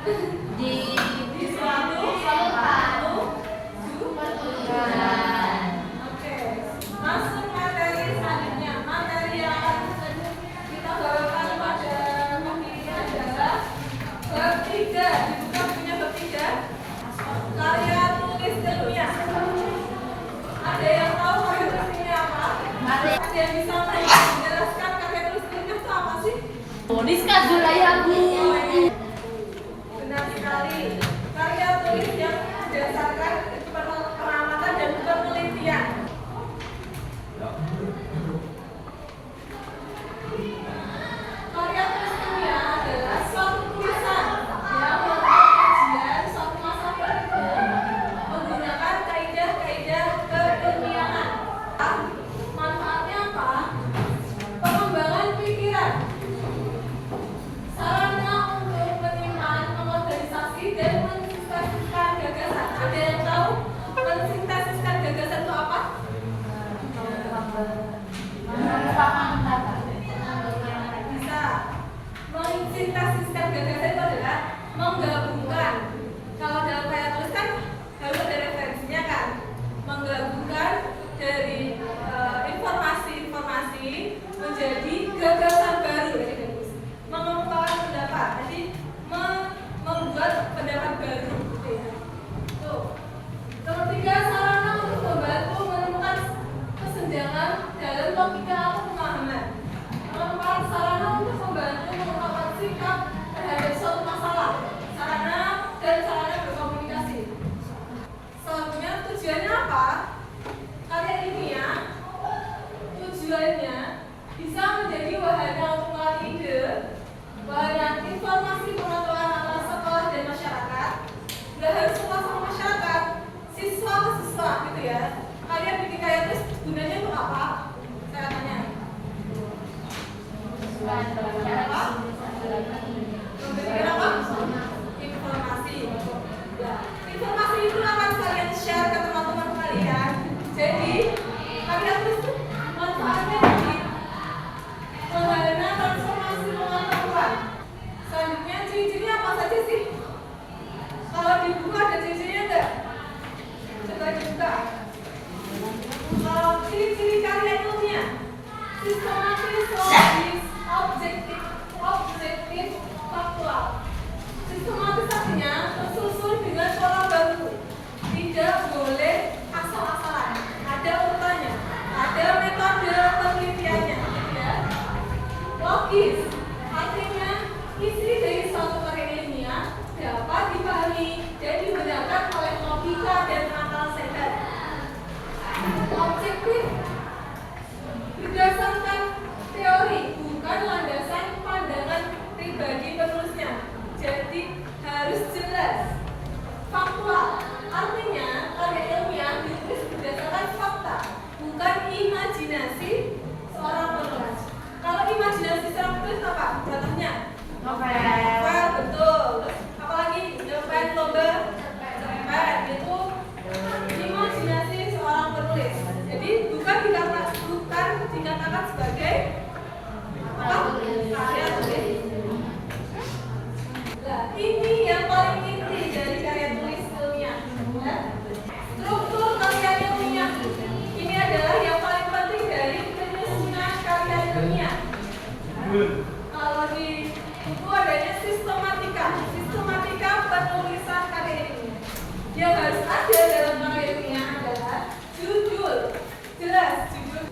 di suatu pertunjukan. Oke, masuk materi selanjutnya. Materi yang akan kita bawakan pada pemilihan adalah bab 3. Dibuka punya bab 3. Karya tulis ilmiah. Ada yang tahu karya tulis ilmiah apa? Ada yang bisa menjelaskan karya tulis ilmiah itu apa sih? Rizka Zulaya, Bu. Benar sekali. Karya tulis yang berdasarkan pengamatan dan penelitian. Karya tulis ilmiah adalah suatu tulisan yang melakukan kajian suatu masalah tertentu menggunakan kaidah-kaidah keilmiahan. Manfaatnya apa? Pengembangan pikiran, sarana untuk penerimaan, mengorganisasi dan mensintesiskan gagasan. Ada yang tahu mensintesiskan gagasan itu apa? Bisa. Mensintesiskan gagasan itu adalah menggabungkan. Kalau dalam karya tulis kan harus ada referensinya kan. Menggabungkan dari informasi-informasi menjadi gagasan baru. Jadi bagus. Mengemukakan pendapat. Jadi membuat pendapat baru. Gitu ya. Tuh. Nomor 3, sarana untuk membantu menemukan kesenjangan dalam logika atau pemahaman. Nomor 4, sarana untuk membantu mengungkapkan sikap terhadap suatu masalah. Sarana dan sarana berkomunikasi. Selanjutnya tujuannya apa? Karya ilmiah tujuannya bisa menjadi wahana untuk melatih ide, wahana informasi pengetahuan antara sekolah dan masyarakat. Nggak harus sekolah sama masyarakat, siswa ke siswa gitu ya. Kalian bikin karya tulis gunanya untuk apa? Saya tanya. Apa? Memberikan apa? Informasi. Ya. Informasi itu akan kalian share ke teman-teman kalian. Jadi karya tulis itu manfaatnya di wahana transformasi pengetahuan. Selanjutnya ciri-cirinya apa saja sih? Kalau dibuka ada ciri-cirinya enggak? Coba dibuka. Kalau ciri-ciri karya ilmiah, sistematis, logis, objektif, faktual. Sistematis artinya tersusun dengan pola baku. Tidak boleh asal-asalan. Ada urutannya, ada metode penelitiannya. Ya. Logis artinya isi dari suatu karya ilmiah dapat dipahami dan digunakan oleh logika dan akal sehat. Objektif berdasarkan teori, bukan landasan pandangan pribadi penulisnya. Jadi harus jelas. Faktual artinya karya ilmiah ditulis berdasarkan fakta, bukan imajinasi seorang penulis. Kalau imajinasi seorang penulis apa? Contohnya novel, betul. Terus apalagi novel, lomba cerpen itu imajinasi seorang penulis. Jadi bukan dikatakan sebagai apa? Karya tulis. Nah, ini yang paling inti dari karya tulis ilmiah. Ya. Struktur karya ilmiah ini adalah yang paling penting dari penyusunan karya ilmiah. Kalau di buku adanya sistematika penulisan karya ilmiah. Yang harus ada dalam karya ilmiah adalah judul, jelas judul.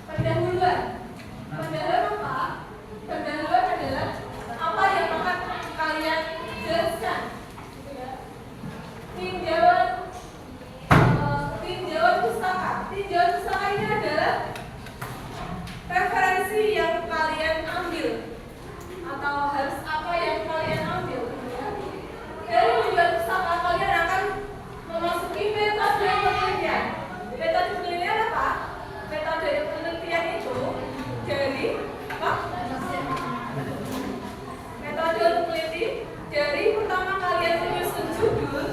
Pendahuluan apa? Pendahuluan adalah apa yang akan kalian jelaskan. Gitu ya. Tinjauan pustaka. Tinjauan pustaka ini adalah referensi yang kalian ambil atau harus apa yang kalian ambil. Gitu ya. Dari tinjauan pustaka kalian akan memasuki metode penelitian. Metode penelitian apa? Metode penelitian itu dari apa? Metode meneliti dari pertama kalian menyusun judul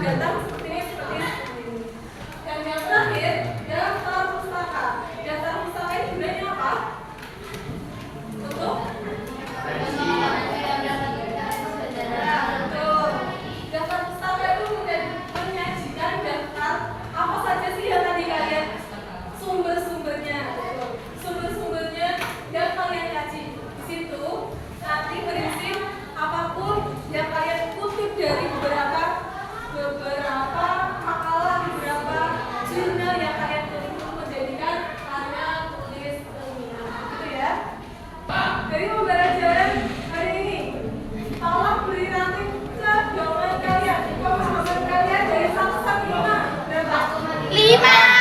datang seperti ini. Dan yang terakhir, daftar pustaka. Daftar pustaka ini gunanya apa? Untuk betul. Daftar pustaka itu menyajikan daftar apa saja sih yang tadi kalian sumber-sumbernya, sumber-sumbernya yang kalian kaji. Di situ nanti berisi apapun yang kalian kutip dari beberapa makalah, beberapa jurnal yang kalian kutip untuk menjadikan karya tulis ilmiah, gitu ya. Dari pembelajaran hari ini, tolong beri ranting ke jawaban kalian. Jawaban kalian dari 1 sampai 5 berapa? 5.